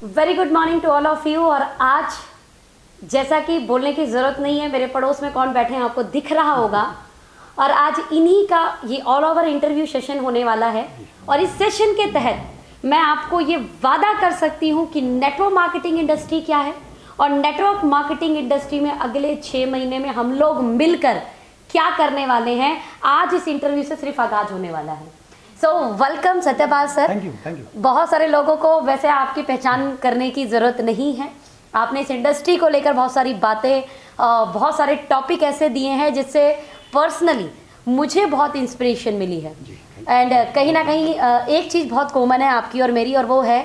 Very good morning to all of you. और आज जैसा कि बोलने की ज़रूरत नहीं है, मेरे पड़ोस में कौन बैठे हैं आपको दिख रहा होगा। और आज इन्हीं का ये ऑल ओवर इंटरव्यू सेशन होने वाला है। और इस सेशन के तहत मैं आपको ये वादा कर सकती हूँ कि नेटवर्क मार्केटिंग इंडस्ट्री क्या है और नेटवर्क मार्केटिंग इंडस्ट्री में अगले 6 महीने में हम लोग मिलकर क्या करने वाले हैं। आज इस इंटरव्यू से सिर्फ आगाज होने वाला है। So welcome Satyapal sir. Thank you. बहुत सारे लोगों को वैसे आपकी पहचान करने की ज़रूरत नहीं है। आपने इस इंडस्ट्री को लेकर बहुत सारी बातें, बहुत सारे टॉपिक ऐसे दिए हैं जिससे पर्सनली मुझे बहुत इंस्पिरेशन मिली है। एंड कहीं ना कहीं एक चीज़ बहुत कॉमन है आपकी और मेरी, और वो है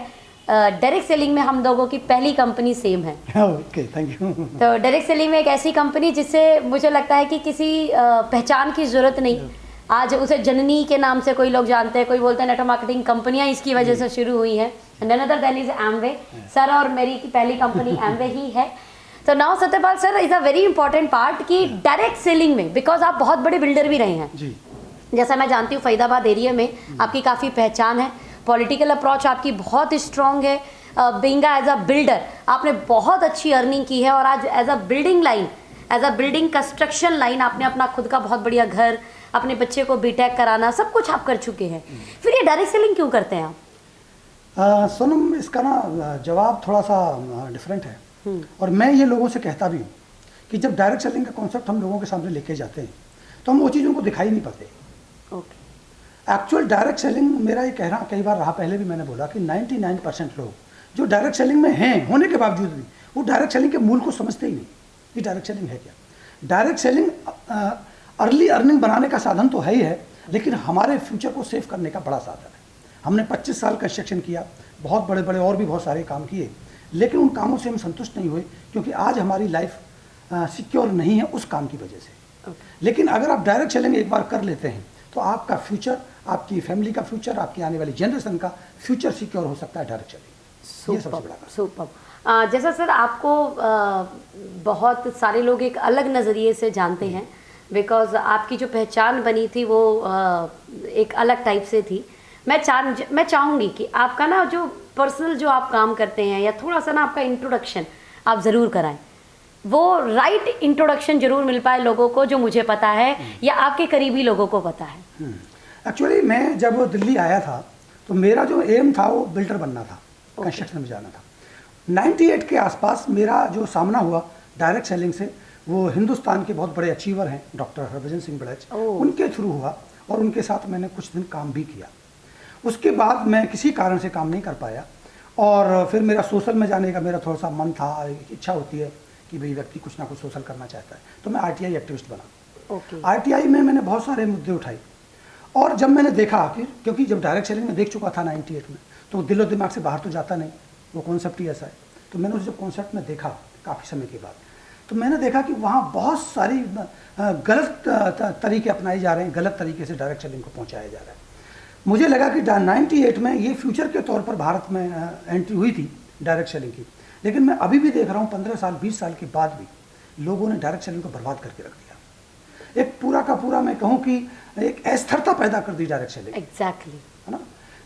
डायरेक्ट सेलिंग में हम लोगों की पहली कंपनी सेम है। Okay, thank you. तो डायरेक्ट सेलिंग में एक ऐसी कंपनी जिससे मुझे लगता है कि किसी पहचान की ज़रूरत नहीं। आज उसे जननी के नाम से कोई लोग जानते हैं, कोई बोलते हैं नेटवर्क मार्केटिंग कंपनियां इसकी वजह से शुरू हुई हैं। None other than is Amway. Sir और मेरी की पहली कंपनी एमवे ही है। तो now Satyapal sir is a very important part कि डायरेक्ट सेलिंग में, बिकॉज आप बहुत बड़े बिल्डर भी रहे हैं जी। जैसा मैं जानती हूँ, फरीदाबाद एरिया में आपकी काफ़ी पहचान है। पॉलिटिकल अप्रोच आपकी बहुत स्ट्रॉन्ग है। बीइंग एज अ बिल्डर आपने बहुत अच्छी अर्निंग की है। और आज as a building line, as a building construction line आपने अपना खुद का बहुत बढ़िया घर, अपने बच्चे को बीटेक कराना, सब कुछ आप कर चुके हैं। फिर ये डायरेक्ट सेलिंग क्यों करते हैं आप? सोनम, इसका ना जवाब थोड़ा सा डिफरेंट है। और मैं ये लोगों से कहता भी हूँ कि जब डायरेक्ट सेलिंग का कॉन्सेप्ट हम लोगों के सामने लेके जाते हैं तो हम वो चीज़ों को दिखाई नहीं पाते। ओके। एक्चुअल डायरेक्ट सेलिंग, मेरा ये कहना कई बार रहा, पहले भी मैंने बोला कि 99% लोग जो डायरेक्ट सेलिंग में हैं होने के बावजूद भी वो डायरेक्ट सेलिंग के मूल को समझते ही नहीं कि डायरेक्ट सेलिंग है क्या। डायरेक्ट सेलिंग अर्ली अर्निंग बनाने का साधन तो है ही है, लेकिन हमारे फ्यूचर को सेव करने का बड़ा साधन है। हमने 25 साल कंस्ट्रक्शन किया, बहुत बड़े बड़े और भी बहुत सारे काम किए, लेकिन उन कामों से हम संतुष्ट नहीं हुए क्योंकि आज हमारी लाइफ सिक्योर नहीं है उस काम की वजह से। लेकिन अगर आप डायरेक्ट सेलिंग एक बार कर लेते हैं तो आपका फ्यूचर, आपकी फैमिली का फ्यूचर, आपकी आने वाली जनरेशन का फ्यूचर सिक्योर हो सकता है डायरेक्ट सेलिंग। ये सबसे बड़ा काम। सुपर। जैसा सर आपको बहुत सारे लोग एक अलग नज़रिए से जानते हैं, बिकॉज आपकी जो पहचान बनी थी वो एक अलग टाइप से थी। मैं चाहूँगी कि आपका ना जो पर्सनल जो आप काम करते हैं, या थोड़ा सा ना आपका इंट्रोडक्शन आप ज़रूर कराएं। वो राइट इंट्रोडक्शन जरूर मिल पाए लोगों को जो मुझे पता है या आपके करीबी लोगों को पता है। एक्चुअली मैं जब दिल्ली आया था तो मेरा जो एम था वो बिल्डर बनना था, कंस्ट्रक्शन में जाना था। 98 के आसपास मेरा जो सामना हुआ डायरेक्ट सेलिंग से, वो हिंदुस्तान के बहुत बड़े अचीवर हैं डॉक्टर हरभजन सिंह बड़ैच, उनके थ्रू हुआ और उनके साथ मैंने कुछ दिन काम भी किया। उसके बाद मैं किसी कारण से काम नहीं कर पाया और फिर मेरा सोशल में जाने का मेरा थोड़ा सा मन था, इच्छा होती है कि भाई व्यक्ति कुछ ना कुछ सोशल करना चाहता है, तो मैं आरटीआई एक्टिविस्ट बना। आरटीआई में मैंने बहुत सारे मुद्दे उठाए और जब मैंने देखा कि क्योंकि जब डायरेक्ट सेलिंग में देख चुका था 98 में, तो दिलो दिमाग से बाहर तो जाता नहीं, वो कॉन्सेप्ट ही ऐसा है। तो मैंने उस जब कॉन्सेप्ट में देखा काफ़ी समय के बाद, तो मैंने देखा कि वहाँ बहुत सारी गलत तरीके अपनाए जा रहे हैं, गलत तरीके से डायरेक्ट सेलिंग को पहुँचाया जा रहा है। मुझे लगा कि 98 में ये फ्यूचर के तौर पर भारत में एंट्री हुई थी डायरेक्ट सेलिंग की, लेकिन मैं अभी भी देख रहा हूँ 15 साल 20 साल के बाद भी लोगों ने डायरेक्ट सेलिंग को बर्बाद करके रख दिया। एक पूरा का पूरा मैं कहूँ कि एक अस्थिरता पैदा कर दी डायरेक्ट सेलिंग। एग्जैक्टली। है ना,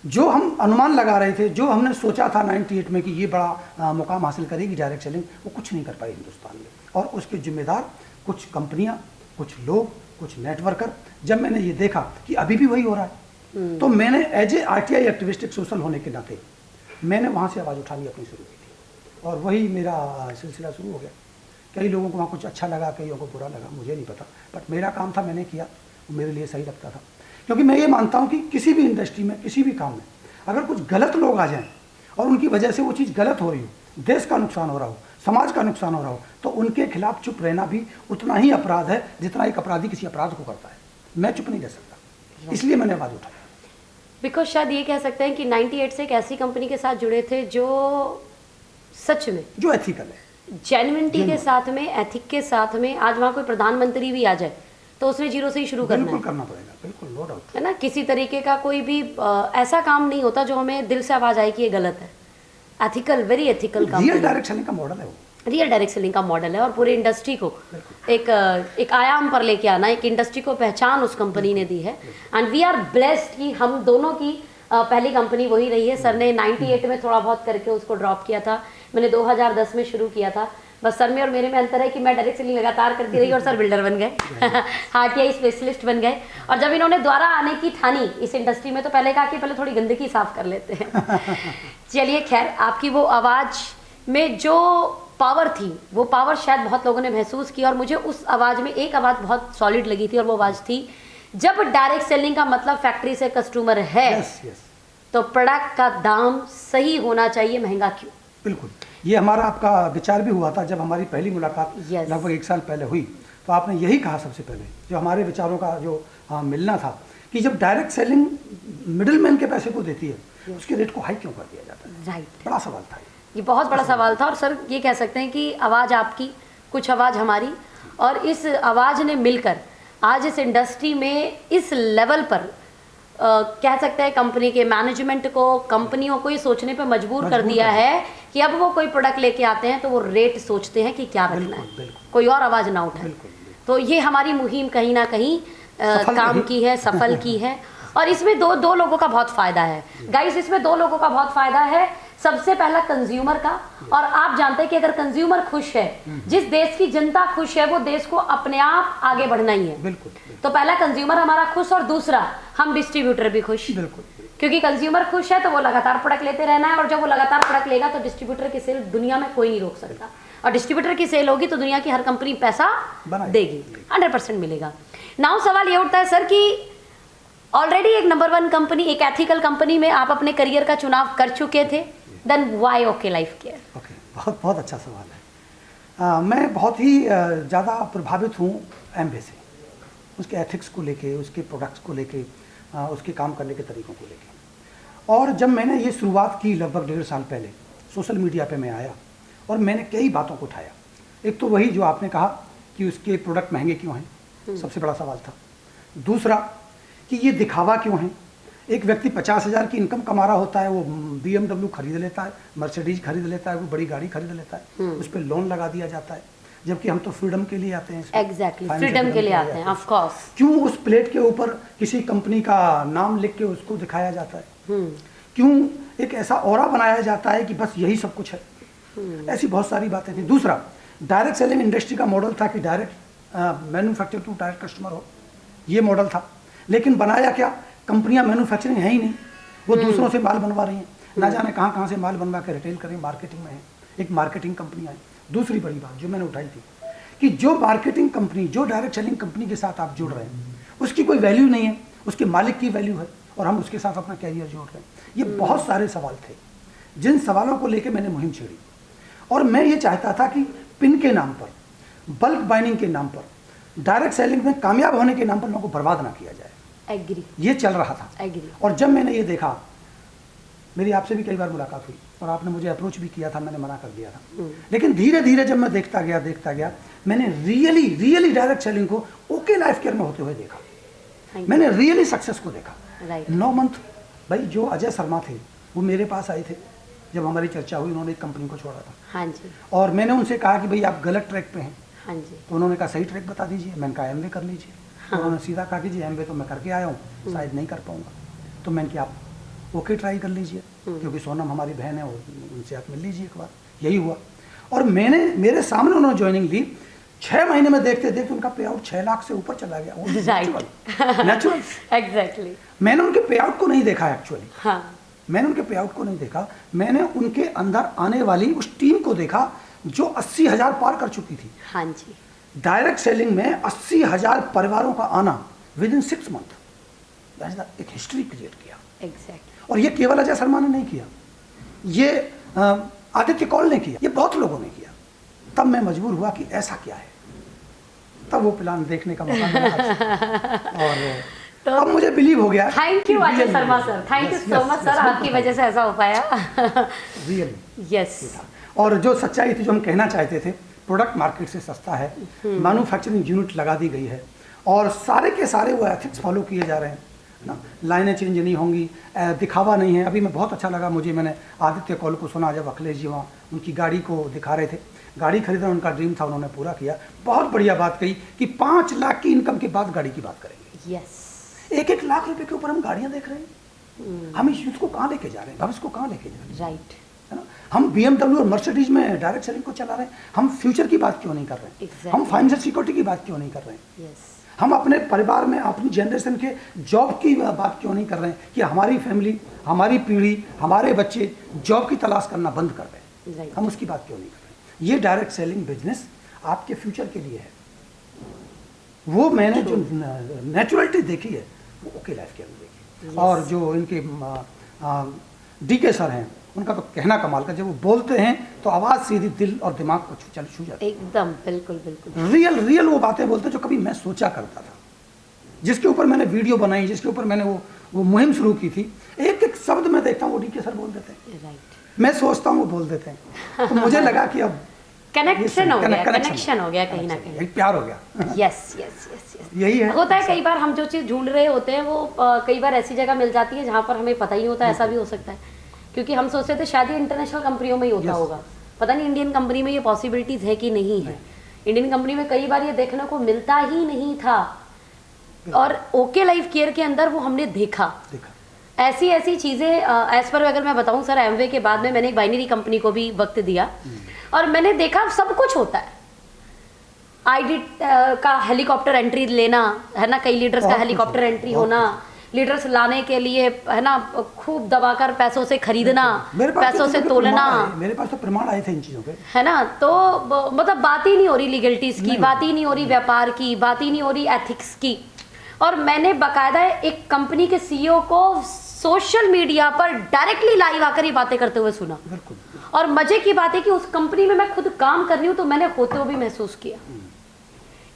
जो हम अनुमान लगा रहे थे, जो हमने सोचा था 98 में कि ये बड़ा मुकाम हासिल करेगी डायरेक्ट सेलिंग, वो कुछ नहीं कर पाई हिंदुस्तान में। और उसके जिम्मेदार कुछ कंपनियां, कुछ लोग, कुछ नेटवर्कर। जब मैंने ये देखा कि अभी भी वही हो रहा है, तो मैंने as a RTI activist, social होने के नाते मैंने वहाँ से आवाज़ उठानी अपनी शुरू की थी और वही मेरा सिलसिला शुरू हो गया। कई लोगों को वहाँ कुछ अच्छा लगा, कईयों को बुरा लगा, मुझे नहीं पता, बट मेरा काम था, मैंने किया, वो मेरे लिए सही लगता था। क्योंकि मैं ये मानता हूँ कि किसी भी इंडस्ट्री में, किसी भी काम में अगर कुछ गलत लोग आ जाएं और उनकी वजह से वो चीज़ गलत हो रही हो, देश का नुकसान हो रहा हो, समाज का नुकसान हो रहा हो, तो उनके खिलाफ चुप रहना भी उतना ही अपराध है जितना एक अपराधी किसी अपराध को करता है। मैं चुप नहीं रह सकता, इसलिए मैंने आवाज़ उठाई। बिकॉज शायद ये कह सकते हैं कि 98 से एक ऐसी कंपनी के साथ जुड़े थे जो सच में, जो एथिकल है, जेन्युइनिटी के साथ में, एथिक के साथ में। आज वहाँ कोई प्रधानमंत्री भी आ जाए तो उसने जीरो से ही शुरू करना है। बिल्कुल करना पड़ेगा, बिल्कुल, नो डाउट, है ना। किसी तरीके का कोई भी ऐसा काम नहीं होता जो हमें दिल से आवाज़ आए कि ये गलत है। एथिकल, वेरी एथिकल काम। रियल डायरेक्ट सेलिंग का मॉडल है वो। रियल डायरेक्ट सेलिंग का मॉडल है और पूरे इंडस्ट्री को एक आयाम पर लेके आना, एक इंडस्ट्री को पहचान उस कंपनी ने दी है। एंड वी आर ब्लेस्ड कि हम दोनों की पहली कंपनी वही रही है। सर ने 98 में थोड़ा बहुत करके उसको ड्रॉप किया था, मैंने 2010 में शुरू किया था। बस सर में और मेरे में अंतर है कि मैं डायरेक्ट सेलिंग लगातार करती रही और सर बिल्डर बन गए, हार्टिया स्पेशलिस्ट बन गए। और जब इन्होंने दोबारा आने की ठानी इस इंडस्ट्री में, तो पहले कहा कि पहले थोड़ी गंदगी साफ कर लेते हैं। चलिए खैर, आपकी वो आवाज़ में जो पावर थी, वो पावर शायद बहुत लोगों ने महसूस की, और मुझे उस आवाज़ में एक आवाज़ बहुत सॉलिड लगी थी, और वो आवाज़ थी, जब डायरेक्ट सेलिंग का मतलब फैक्ट्री से कस्टमर है, तो प्रोडक्ट का दाम सही होना चाहिए, महंगा क्यों। बिल्कुल, ये हमारा आपका विचार भी हुआ था जब हमारी पहली मुलाकात लगभग 1 साल पहले हुई, तो आपने यही कहा सबसे पहले, जो हमारे विचारों का जो मिलना था, कि जब डायरेक्ट सेलिंग मिडिलमैन के पैसे को देती है, उसके रेट को हाई क्यों कर दिया जाता है। राइट, बड़ा सवाल था ये बहुत बड़ा सवाल था। और सर ये कह सकते हैं कि आवाज़ आपकी, कुछ आवाज़ हमारी, और इस आवाज़ ने मिलकर आज इस इंडस्ट्री में इस लेवल पर कह सकते हैं कंपनी के मैनेजमेंट को, कंपनियों को ये सोचने पे मजबूर कर दिया है कि अब वो कोई प्रोडक्ट लेके आते हैं तो वो रेट सोचते हैं कि क्या रखना है, कोई और आवाज़ ना उठाए। तो ये हमारी मुहिम कहीं ना कहीं काम की है, सफल की है। और इसमें दो लोगों का बहुत फ़ायदा है गाइस, इसमें 2 लोगों का बहुत फ़ायदा है। सबसे पहला कंज्यूमर का, और आप जानते हैं कि अगर कंज्यूमर खुश है, जिस देश की जनता खुश है, वो देश को अपने आप आगे बढ़ना ही है। बिल्कुल। तो पहला कंज्यूमर हमारा खुश, और दूसरा हम डिस्ट्रीब्यूटर भी खुश। बिल्कुल। क्योंकि कंज्यूमर खुश है तो वो लगातार प्रोडक्ट लेते रहना है, और जब वो लगातार प्रोडक्ट लेगा तो डिस्ट्रीब्यूटर की सेल दुनिया में कोई नहीं रोक सकता, और डिस्ट्रीब्यूटर की सेल होगी तो दुनिया की हर कंपनी पैसा देगी, 100% मिलेगा। नाउ सवाल ये उठता है सर कि ऑलरेडी एक नंबर 1 कंपनी, एक एथिकल कंपनी में आप अपने करियर का चुनाव कर चुके थे, then why okay life care. Okay, बहुत बहुत अच्छा सवाल है। मैं बहुत ही ज़्यादा प्रभावित हूँ एम्बे से, उसके एथिक्स को लेके, उसके प्रोडक्ट्स को लेके, उसके काम करने के तरीक़ों को लेके। और जब मैंने ये शुरुआत की लगभग 1.5 साल पहले, सोशल मीडिया पे मैं आया और मैंने कई बातों को उठाया। एक तो वही जो आपने कहा कि उसके प्रोडक्ट महंगे क्यों हैं, सबसे बड़ा सवाल था। दूसरा कि ये दिखावा क्यों है। एक व्यक्ति 50,000 की इनकम कमा रहा होता है, वो BMW खरीद लेता है, मर्सिडीज खरीद लेता है, वो बड़ी गाड़ी खरीद लेता है, उस पर लोन लगा दिया जाता है, जबकि हम तो फ्रीडम के लिए आते हैं। एग्जैक्टली, फ्रीडम के लिए आते हैं, ऑफ कोर्स। क्यों उस प्लेट के ऊपर किसी कंपनी का नाम लिख के उसको दिखाया जाता है, क्यों एक ऐसा ऑरा बनाया जाता है कि बस यही सब कुछ है। ऐसी बहुत सारी बातें थी। दूसरा, डायरेक्ट सेलिंग इंडस्ट्री का मॉडल था कि direct manufacture to direct customer हो, ये मॉडल था। लेकिन बनाया क्या, कंपनियां मैन्युफैक्चरिंग है ही नहीं, वो दूसरों से माल बनवा रही हैं, ना जाने कहाँ कहाँ से माल बनवा के रिटेल करें, मार्केटिंग में है। एक मार्केटिंग कंपनी आई। दूसरी बड़ी बात जो मैंने उठाई थी कि जो मार्केटिंग कंपनी, जो डायरेक्ट सेलिंग कंपनी के साथ आप जुड़ रहे हैं, उसकी कोई वैल्यू नहीं है, उसके मालिक की वैल्यू है, और हम उसके साथ अपना कैरियर जोड़ रहे हैं। ये बहुत सारे सवाल थे, जिन सवालों को लेकर मैंने मुहिम छेड़ी। और मैं ये चाहता था कि पिन के नाम पर, बल्क बाइनिंग के नाम पर, डायरेक्ट सेलिंग में कामयाब होने के नाम पर लोगों को बर्बाद ना किया जाए। एग्री, ये चल रहा था। एग्री। और जब मैंने ये देखा, मेरी आपसे भी कई बार मुलाकात हुई और आपने मुझे अप्रोच भी किया था, मैंने मना कर दिया था। लेकिन धीरे धीरे जब मैं देखता गया, मैंने रियली डायरेक्ट सेलिंग को ओके लाइफ केयर में होते हुए देखा। मैंने रियली सक्सेस को देखा। 9 मंथ भाई, जो अजय शर्मा थे वो मेरे पास आए थे जब हमारी चर्चा हुई, उन्होंने एक कंपनी को छोड़ा था। हाँ जी। और मैंने उनसे कहा कि भाई आप गलत ट्रैक पे हैं। हाँ जी। तो उन्होंने कहा सही ट्रैक बता दीजिए। मैंने कहा एमवे कर लीजिए। हाँ। उन्होंने सीधा कहा कि जी एमवे तो मैं करके आया हूँ, शायद नहीं कर पाऊँगा। तो मैंने कहा आप ओके ट्राई कर लीजिए, क्योंकि सोनम हमारी बहन है, उनसे आप मिल लीजिए एक बार। यही हुआ। और मेरे सामने उन्होंने ज्वाइनिंग ली। 6 महीने में देखते देखते उनका पे आउट 6 लाख से ऊपर चला गया। नेचुरल। एग्जैक्टली। मैंने उनके पे आउट को नहीं देखा एक्चुअली। हाँ। मैंने उनके पे आउट को नहीं देखा, मैंने उनके अंदर आने वाली उस टीम को देखा जो 80,000 पार कर चुकी थी। हाँ जी। डायरेक्ट सेलिंग में 80,000 परिवारों का आना विद इन 6 मंथ, एक हिस्ट्री क्रिएट किया। एग्जैक्टली। और ये केवल अजय शर्मा ने नहीं किया, ये आदित्य कौल ने किया, ये बहुत लोगों ने किया। तब मैं मजबूर हुआ कि ऐसा क्या है, तब वो प्लान देखने का मौका मिला। और तो अब मुझे बिलीव हो गया। Thank you Ajay Sharma sir, thank you so much sir, आपकी वजह से ऐसा हो पाया। Really yes. और जो सच्चाई थी, जो हम कहना चाहते थे, प्रोडक्ट मार्केट से सस्ता है, मैन्युफैक्चरिंग यूनिट लगा दी गई है, और सारे के सारे वो एथिक्स फॉलो किए जा रहे हैं ना, लाइनें चेंज नहीं होंगी, दिखावा नहीं है। अभी मैं बहुत अच्छा लगा मुझे, मैंने आदित्य कौल को सुना जब अखिलेश जी वहाँ उनकी गाड़ी को दिखा रहे थे, गाड़ी खरीदना उनका ड्रीम था, उन्होंने पूरा किया। बहुत बढ़िया बात कही कि 5 लाख की इनकम के बाद गाड़ी की बात करेंगे। यस। 1-1 लाख रुपए के ऊपर हम गाड़ियाँ देख रहे हैं। हम इस यूथ को कहाँ लेके जा रहे हैं, भविष्य को कहाँ लेके जा रहे हैं, राइट, है ना। हम BMW और मर्सिडीज में डायरेक्ट सेलिंग को चला रहे हैं, हम फ्यूचर की बात क्यों नहीं कर रहे हैं, Exactly. हम फाइनेंशियल सिक्योरिटी की बात क्यों नहीं कर रहे हैं, यस, हम अपने परिवार में अपनी जनरेशन के जॉब की बात क्यों नहीं कर रहे हैं कि हमारी फैमिली, हमारी पीढ़ी, हमारे बच्चे जॉब की तलाश करना बंद कर दें, राइट, हम उसकी बात क्यों नहीं कर रहे हैं। ये डायरेक्ट सेलिंग बिजनेस आपके फ्यूचर के लिए है। वो मैंने जो नेचुरलिटी देखी है वो ओके लाइफ के अंदर देखी। Yes. और जो इनके DK सर हैं, उनका तो कहना कमाल का, जब वो बोलते हैं तो आवाज़ सीधी दिल और दिमाग को छू जाती है। एकदम, बिल्कुल बिल्कुल, रियल वो बातें बोलते हैं जो कभी मैं सोचा करता था, जिसके ऊपर मैंने वीडियो बनाई, जिसके ऊपर मैंने वो मुहिम शुरू की थी। एक एक शब्द मैं देखता हूँ वो DK सर बोल देते हैं, राइट, मैं सोचता हूँ वो बोल देते हैं, तो मुझे लगा कि अब कनेक्शन हो गया, कनेक्शन कनेक्शन हो गया कहीं ना कहीं। एक प्यार हो गया। यस यस यस यस, यही है। होता है कई बार हम जो चीज़ ढूंढ रहे होते हैं वो कई बार ऐसी जगह मिल जाती है जहाँ पर हमें पता ही नहीं होता, ऐसा भी हो सकता है, क्योंकि हम सोचते थे शायद ये इंटरनेशनल कंपनियों में ही होता होगा, पता नहीं इंडियन कंपनी में ये पॉसिबिलिटीज है कि नहीं है। इंडियन कंपनी में कई बार ये देखने को मिलता ही नहीं था, और ओके लाइफ केयर के अंदर वो हमने देखा। ऐसी ऐसी चीज़ें एज पर अगर मैं बताऊं सर, एमवे के बाद में मैंने एक बाइनरी कंपनी को भी वक्त दिया और मैंने देखा सब कुछ होता है। आईडी का हेलीकॉप्टर एंट्री लेना है ना, कई लीडर्स का हेलीकॉप्टर एंट्री होना, लीडर्स लाने के लिए है ना खूब दबाकर पैसों से खरीदना, पैसों से तोलना। मेरे पास तो प्रमाण आए थे इन चीज़ों के, है ना। तो मतलब बात ही नहीं हो रही लीगलिटीज की, बात ही नहीं हो रही व्यापार की, बात ही नहीं हो रही एथिक्स की। और मैंने बाकायदा एक कंपनी के CEO को सोशल मीडिया पर डायरेक्टली लाइव आकर ये बातें करते हुए सुना। और मजे की बात है कि उस कंपनी में मैं खुद काम कर रही हूँ, तो मैंने होते हुए भी महसूस किया।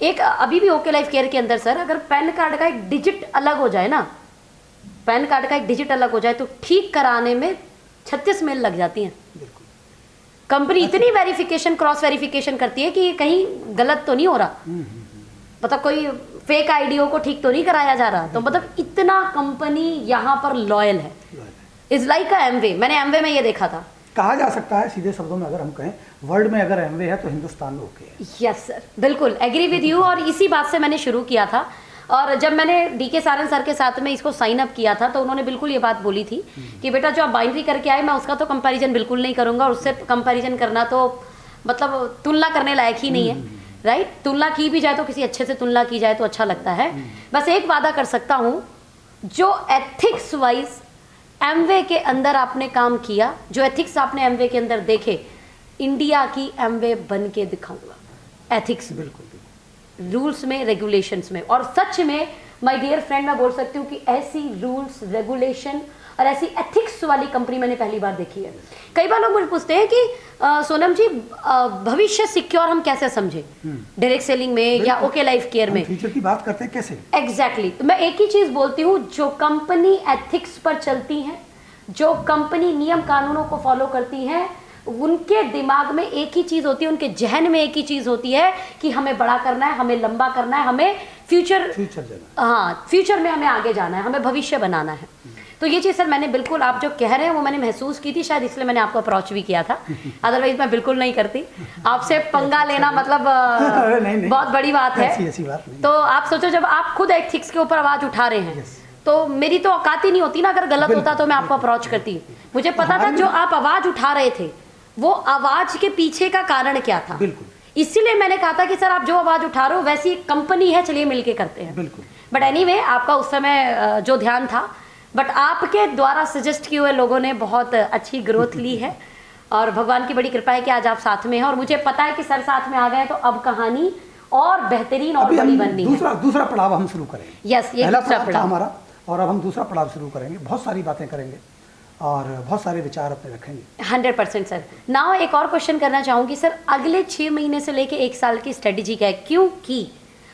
एक अभी भी ओके लाइफ केयर के अंदर सर, अगर पैन कार्ड का एक डिजिट अलग हो जाए ना, पैन कार्ड का एक डिजिट अलग हो जाए तो ठीक कराने में 36 मेल लग जाती हैं। कंपनी इतनी वेरिफिकेशन, क्रॉस वेरिफिकेशन करती है कि कहीं गलत तो नहीं हो रहा, मतलब कोई फेक आईडियो को ठीक तो नहीं कराया जा रहा। तो मतलब इतना कंपनी यहाँ पर लॉयल है, इज लाइक अ एमवे। मैंने एमवे में ये देखा था। कहा जा सकता है सीधे शब्दों में अगर हम कहें, वर्ल्ड में अगर एमवे है तो हिंदुस्तान में ओके है। यस सर, बिल्कुल एग्री विद यू। और इसी बात से मैंने शुरू किया था, और जब मैंने DK सारन सर के साथ में इसको साइन अप किया था तो उन्होंने बिल्कुल ये बात बोली थी कि बेटा जो आप बाइनरी करके आए, मैं उसका तो कंपैरिजन बिल्कुल नहीं करूँगा, और उससे कंपैरिजन करना तो मतलब तुलना करने लायक ही नहीं है, राइट। तुलना की भी जाए तो किसी अच्छे से तुलना की जाए तो अच्छा लगता है। बस एक वादा कर सकता हूँ, जो एथिक्स वाइज एमवे के अंदर आपने काम किया, जो एथिक्स आपने एमवे के अंदर देखे, इंडिया की एमवे बन के दिखाऊंगा एथिक्स, बिल्कुल रूल्स में, रेगुलेशंस में। और सच में माय डियर फ्रेंड, मैं बोल सकती हूँ कि ऐसी रूल्स, रेगुलेशन और ऐसी एथिक्स वाली कंपनी मैंने पहली बार देखी है। कई बार लोग मुझे पूछते हैं कि सोनम जी भविष्य सिक्योर हम कैसे समझे, डायरेक्ट सेलिंग में या ओके लाइफ केयर में, फ्यूचर की बात करते हैं कैसे। एग्जैक्टली। तो मैं एक ही चीज बोलती हूँ, जो कंपनी एथिक्स पर चलती है, जो कंपनी नियम कानूनों को फॉलो करती है, उनके दिमाग में एक ही चीज होती है, उनके जहन में एक ही चीज होती है कि हमें बड़ा करना है, हमें लंबा करना है, हमें फ्यूचर फ्यूचर में हमें आगे जाना है, हमें भविष्य बनाना है। तो ये चीज़ सर मैंने बिल्कुल, आप जो कह रहे हैं वो मैंने महसूस की थी, शायद इसलिए मैंने आपको अप्रोच भी किया था, अदरवाइज मैं बिल्कुल नहीं करती। आपसे पंगा लेना मतलब नहीं, बहुत बड़ी बात है। ऐसी बात नहीं। तो आप सोचो, जब आप खुद एथिक्स के ऊपर आवाज उठा रहे हैं, तो मेरी तो औकात ही नहीं होती ना, अगर गलत होता तो मैं आपको अप्रोच करती। मुझे पता था जो आप आवाज उठा रहे थे वो आवाज के पीछे का कारण क्या था, इसीलिए मैंने कहा था कि सर आप जो आवाज उठा रहे हो वैसी एक कंपनी है, चलिए मिलके करते हैं। बिल्कुल। बट एनीवे, आपका उस समय जो ध्यान था, बट आपके द्वारा सजेस्ट किए हुए लोगों ने बहुत अच्छी ग्रोथ ली है, और भगवान की बड़ी कृपा है कि आज आप साथ में हैं, और मुझे पता है कि सर साथ में आ गए तो अब कहानी और बेहतरीन और बड़ी बननी है। दूसरा पड़ाव हम शुरू करेंगे। यस, ये दूसरा पड़ाव हमारा, और अब हम दूसरा पड़ाव शुरू करेंगे। बहुत सारी बातें करेंगे और बहुत सारे विचार अपने रखेंगे। 100% सर। नाउ एक और क्वेश्चन करना चाहूँगी सर, अगले 6 महीने से लेके 1 साल की स्ट्रेटेजी क्या है, क्योंकि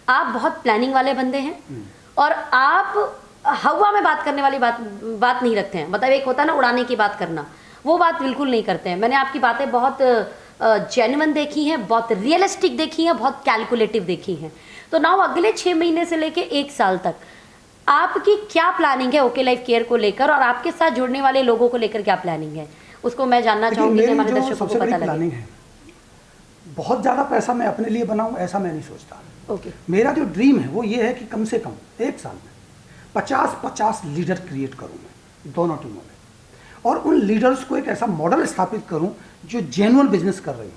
आप बहुत प्लानिंग वाले बंदे हैं और आप हवा में बात करने वाली बात नहीं रखते हैं। मतलब एक होता है ना उड़ाने की बात करना, वो बात बिल्कुल नहीं करते हैं। मैंने आपकी बातें बहुत जेन्युइन देखी हैं, बहुत रियलिस्टिक देखी हैं, बहुत कैलकुलेटिव देखी हैं। तो नाउ अगले 6 महीने से लेके 1 साल तक आपकी क्या प्लानिंग है ओके लाइफ केयर को लेकर, और आपके साथ जुड़ने वाले लोगों को लेकर क्या प्लानिंग है, उसको मैं जानना चाहूँगी कि हमारे दर्शकों को पता लगे। बहुत ज़्यादा पैसा मैं अपने लिए बनाऊँ ऐसा मैं नहीं सोचता। ओके। मेरा जो ड्रीम है वो ये है कि कम से कम 1 साल में 50 लीडर क्रिएट करूँ मैं। दोनों टीमों में, और उन लीडर्स को एक ऐसा मॉडल स्थापित करूं जो जेन्युइन बिजनेस कर रहे हो,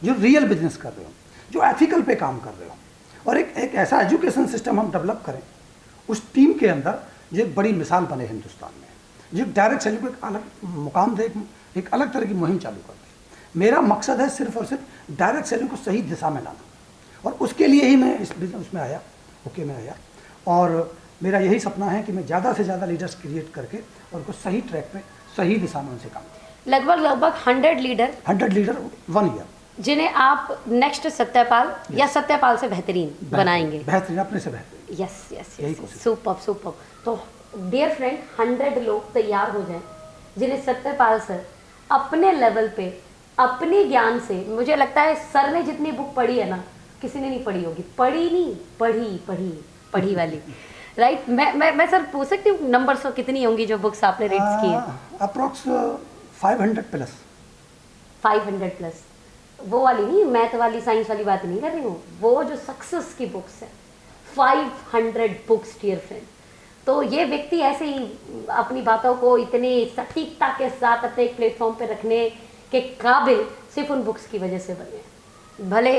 जो रियल बिजनेस कर रहे हो, जो एथिकल पे काम कर रहे हो, और एक ऐसा एजुकेशन सिस्टम हम डेवलप करें उस टीम के अंदर जो एक बड़ी मिसाल बने हिंदुस्तान में, जो डायरेक्ट सेलिंग को एक अलग मुकाम दे, एक अलग तरह की मुहिम चालू कर दे। मेरा मकसद है सिर्फ और सिर्फ डायरेक्ट सेलिंग को सही दिशा में लाना, और उसके लिए ही मैं इस बिजनेस में आया, ओके में आया, और मेरा यही सपना है कि मैं ज़्यादा से ज़्यादा लीडर्स क्रिएट करके और उनको सही ट्रैक पे सही दिशा में उनसे काम करूं। लगभग 100 लीडर 100 लीडर 1 ईयर, जिन्हें आप नेक्स्ट सत्यपाल या सत्यपाल से बेहतरीन बनाएंगे। बेहतरीन, अपने से बेहतरीन। यस यस यही यस, कोशिश। Super super. तो डियर फ्रेंड, 100 लोग तैयार हो जाएं जिन्हें सत्यपाल सर अपने लेवल पे अपने ज्ञान से, मुझे लगता है सर ने जितनी बुक पढ़ी है ना, किसी ने नहीं पढ़ी होगी, पढ़ी नहीं, पढ़ी वाली राइट। मैं सर पूछ सकती हूँ नंबर सो कितनी होंगी जो बुक्स आपने रीड्स की है? Approx 500 plus. 500 प्लस, वो वाली नहीं, मैथ वाली साइंस वाली बात नहीं कर रही हूँ, वो जो सक्सेस की बुक्स है, 500 बुक्स डियर फ्रेंड। तो ये व्यक्ति ऐसे ही अपनी बातों को इतनी सटीकता के साथ अपने एक प्लेटफॉर्म पे रखने के काबिल सिर्फ उन बुक्स की वजह से बने। भले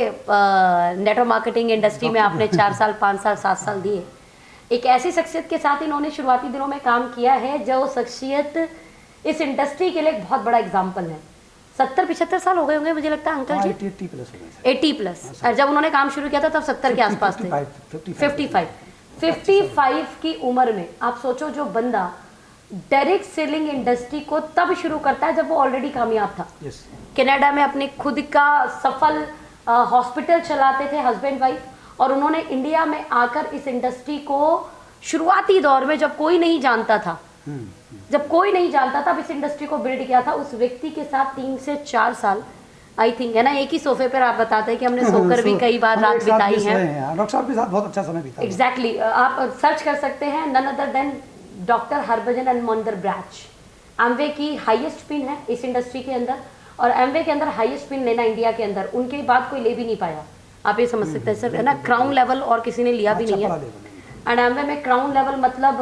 नेटवर्क मार्केटिंग इंडस्ट्री में आपने 4 साल 5 साल 7 साल दिए, एक ऐसी शख्सियत के साथ इन्होंने शुरुआती दिनों में काम किया है जो शख्सियत इस इंडस्ट्री के लिए एक बहुत बड़ा एग्जाम्पल है। 70-75 साल हो गए होंगे मुझे लगता है अंकल जी, 80 प्लस हो गए। 80 प्लस। और जब उन्होंने काम शुरू किया था तब 70 के आसपास थे। 55 की उम्र में आप सोचो, जो बंदा डायरेक्ट सेलिंग इंडस्ट्री को तब शुरू करता है जब वो ऑलरेडी कामयाब था। Yes. कनाडा में अपने खुद का सफल हॉस्पिटल चलाते थे हस्बैंड वाइफ, और उन्होंने इंडिया में आकर इस इंडस्ट्री को शुरुआती दौर में जब कोई नहीं जानता था, जब कोई नहीं जानता था, इस इंडस्ट्री को बिल्ड किया था। उस व्यक्ति के साथ 3 से 4 साल आई थिंक है ना, एक ही सोफे पर आप बताते हैं कि हमने सोकर भी कई बार रात बिताई है। डॉक्टर साहब के साथ बहुत अच्छा समय बीता। एग्जैक्टली, आप सर्च कर सकते हैं, none other than doctor Harbhajan and ब्रैच। एमवे की हाईएस्ट पिन है इस इंडस्ट्री के अंदर, और एमवे के अंदर हाईएस्ट पिन लेना इंडिया के अंदर, उनके बाद कोई ले भी नहीं पाया। आप ये समझ सकते हैं सर, है ना, क्राउन लेवल और किसी ने लिया भी नहीं है। एंड एमवे में क्राउन लेवल मतलब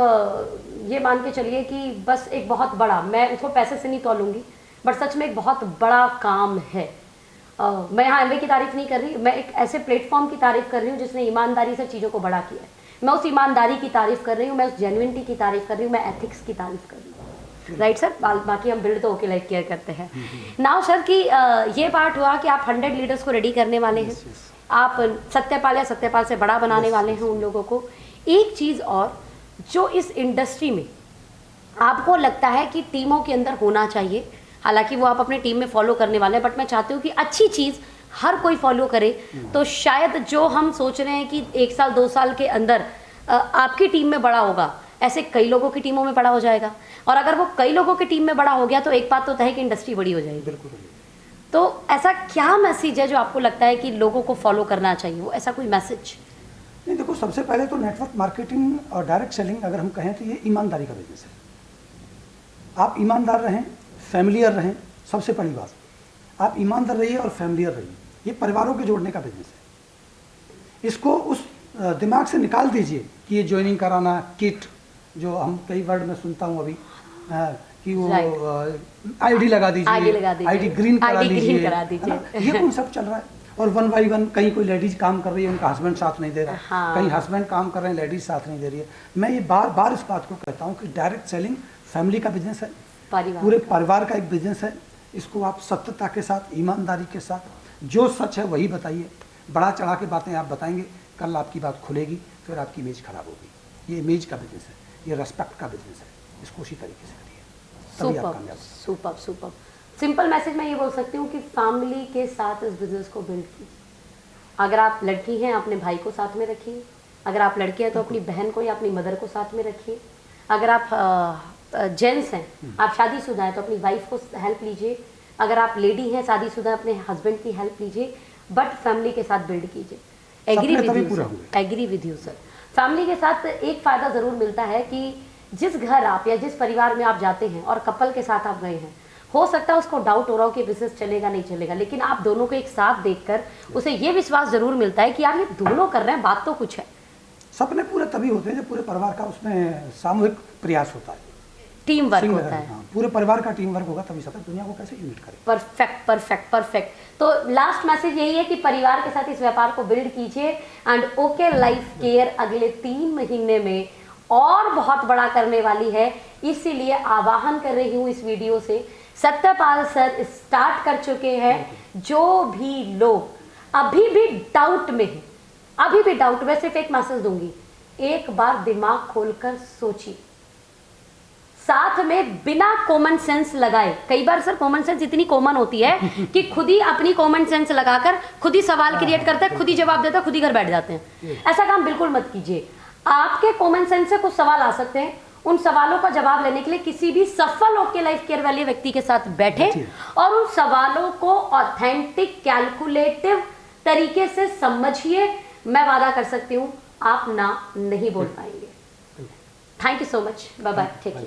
ये मान के चलिए कि बस एक बहुत बड़ा, मैं उसको पैसे से नहीं तोलूंगी, बट सच में एक बहुत बड़ा काम है। मैं यहाँ एमवे की तारीफ नहीं कर रही, मैं एक ऐसे प्लेटफॉर्म की तारीफ कर रही हूँ जिसने ईमानदारी से चीज़ों को बड़ा किया है। मैं उस ईमानदारी की तारीफ कर रही हूँ, मैं उस जेन्युइनिटी की तारीफ कर रही हूँ, मैं एथिक्स की तारीफ कर रही हूँ। राइट सर, बाकी हम बिल्ड तो ओके लाइक केयर करते हैं। नाउ सर कि ये पार्ट हुआ कि आप 100 लीडर्स को रेडी करने वाले हैं, आप सत्यपाल या सत्यपाल से बड़ा बनाने वाले हैं उन लोगों को। एक चीज़ और जो इस इंडस्ट्री में आपको लगता है कि टीमों के अंदर होना चाहिए, हालांकि वो आप अपनी टीम में फॉलो करने वाले हैं, बट मैं चाहती हूँ कि अच्छी चीज़ हर कोई फॉलो करे, तो शायद जो हम सोच रहे हैं कि 1 साल 2 साल के अंदर आपकी टीम में बड़ा होगा, ऐसे कई लोगों की टीमों में बड़ा हो जाएगा, और अगर वो कई लोगों की टीम में बड़ा हो गया तो एक बात तो तय है कि इंडस्ट्री बड़ी हो जाएगी। बिल्कुल। तो ऐसा क्या मैसेज है जो आपको लगता है कि लोगों को फॉलो करना चाहिए, वो ऐसा कोई मैसेज? नहीं, देखो, सबसे पहले तो नेटवर्क मार्केटिंग और डायरेक्ट सेलिंग अगर हम कहें तो ये ईमानदारी का बिजनेस है। आप ईमानदार रहें, फैमिलियर रहें, सबसे पहली बात आप ईमानदार रहिए और फैमिलियर रहिए। ये परिवारों के जोड़ने का बिजनेस है। इसको उस दिमाग से निकाल दीजिए कि ये ज्वाइनिंग कराना, किट, जो हम कई वर्ड में सुनता हूँ अभी कि वो आईडी लगा दीजिए, आईडी ग्रीन करा दीजिए, ये कौन सब चल रहा है। और 1 by 1 कहीं कोई लेडीज काम कर रही है, उनका हस्बैंड साथ नहीं दे रहा, हाँ। कहीं हस्बैंड काम कर रहे हैं, लेडीज साथ नहीं दे रही है। मैं ये बार बार इस बात को कहता हूँ कि डायरेक्ट सेलिंग फैमिली का बिजनेस है, पूरे परिवार का एक बिजनेस है। इसको आप सत्यता के साथ, ईमानदारी के साथ, जो सच है वही बताइए। बड़ा चढ़ा के बातें आप बताएंगे, कल आपकी बात खुलेगी, फिर आपकी इमेज खराब होगी। ये इमेज का बिजनेस है, ये रेस्पेक्ट का बिजनेस है। इसको उसी तरीके से करिए, तभी आप कामयाब होंगे। सुपर। सिंपल मैसेज मैं ये बोल सकती हूँ कि फैमिली के साथ इस बिजनेस को बिल्ड कीजिए। अगर आप लड़की हैं, अपने भाई को साथ में रखिए। अगर आप लड़के हैं तो अपनी बहन को या अपनी मदर को साथ में रखिए। अगर आप जेंट्स हैं, आप शादीशुदा हैं तो अपनी वाइफ को हेल्प लीजिए। अगर आप लेडी हैं शादीशुदा, अपने हस्बैंड की हेल्प लीजिए, बट फैमिली के साथ बिल्ड कीजिए। Agree with you sir. Family के साथ एक फ़ायदा ज़रूर मिलता है कि जिस घर आप या जिस परिवार में आप जाते हैं और कपल के साथ आप गए हैं, हो सकता है उसको डाउट हो रहा हो कि बिजनेस चलेगा नहीं चलेगा, लेकिन आप दोनों को एक साथ देखकर उसे ये विश्वास ज़रूर मिलता है कि यार ये दोनों कर रहे हैं, बात तो कुछ है। सपने पूरे तभी होते हैं जब पूरे परिवार का उसमें सामूहिक प्रयास होता है। टीम वर्क सिंगल, होता है। हाँ, पूरे परिवार का टीम वर्क होगा तभी सकता है, दुनिया को कैसे यूनिट करे। Perfect perfect perfect. तो लास्ट मैसेज यही है कि परिवार के साथ इस व्यापार को बिल्ड कीजिए एंड ओके लाइफ केयर अगले 3 महीने में और बहुत बड़ा करने वाली है, इसीलिए आवाहन कर रही हूँ इस वीडियो से। सत्यपाल सर स्टार्ट कर चुके हैं। जो भी लोग अभी भी डाउट में है, अभी भी डाउट में, सिर्फ एक मैसेज दूंगी, एक बार दिमाग खोलकर सोचिए, साथ में बिना कॉमन सेंस लगाए। कई बार सर कॉमन सेंस इतनी कॉमन होती है कि खुद ही अपनी कॉमन सेंस लगाकर खुद ही सवाल क्रिएट करते हैं, खुद ही जवाब देता है, खुद ही घर बैठ जाते हैं। ऐसा काम बिल्कुल मत कीजिए। आपके कॉमन सेंस से कुछ सवाल आ सकते हैं, उन सवालों का जवाब लेने के लिए किसी भी सफल ओके लाइफ केयर वाले व्यक्ति के साथ बैठे और उन सवालों को ऑथेंटिक कैलकुलेटिव तरीके से समझिए। मैं वादा कर सकती हूँ आप ना नहीं बोल पाएंगे। Thank you so much, bye bye, take care.